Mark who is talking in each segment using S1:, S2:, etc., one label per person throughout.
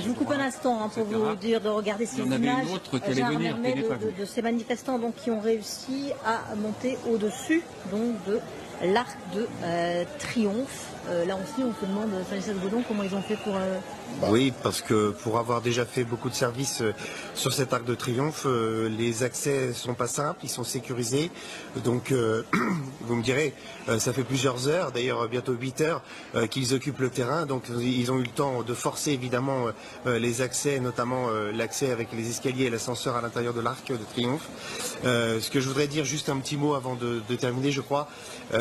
S1: Je vous coupe un instant pour vous dire de regarder ces images de ces manifestants donc, qui ont réussi à monter au-dessus de l'Arc de Triomphe. Là aussi, on se demande, Stanislas Godon, comment ils ont fait pour...
S2: Oui, parce que pour avoir déjà fait beaucoup de services sur cet Arc de Triomphe, les accès sont pas simples, ils sont sécurisés. Donc, vous me direz, ça fait plusieurs heures, d'ailleurs bientôt 8 heures, qu'ils occupent le terrain. Donc, ils ont eu le temps de forcer évidemment les accès, notamment l'accès avec les escaliers et l'ascenseur à l'intérieur de l'Arc de Triomphe. Ce que je voudrais dire, juste un petit mot avant de terminer, je crois,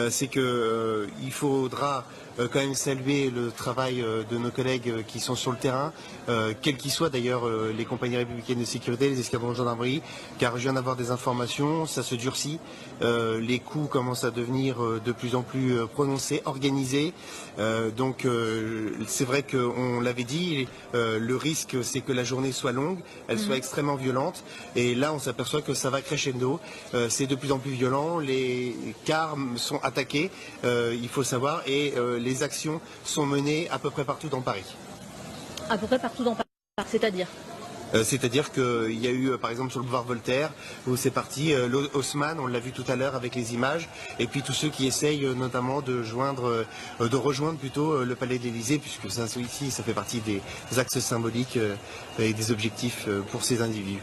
S2: c'est que il faudra quand même saluer le travail de nos collègues qui sont sur le terrain, quels qu'ils soient d'ailleurs les compagnies républicaines de sécurité, les escadrons de gendarmerie, car je viens d'avoir des informations, ça se durcit, les coups commencent à devenir de plus en plus prononcés, organisés, donc c'est vrai qu'on l'avait dit, le risque c'est que la journée soit longue, elle soit extrêmement violente, et là on s'aperçoit que ça va crescendo, c'est de plus en plus violent, les cars sont attaqués, il faut savoir, et les actions sont menées à peu près partout dans Paris.
S1: À peu près partout dans Paris, c'est-à-dire
S2: c'est-à-dire qu'il y a eu, par exemple, sur le boulevard Voltaire, où c'est parti, Haussmann, on l'a vu tout à l'heure avec les images, et puis tous ceux qui essayent notamment de rejoindre plutôt le Palais de l'Élysée, puisque ça, ici, ça fait partie des axes symboliques et des objectifs pour ces individus.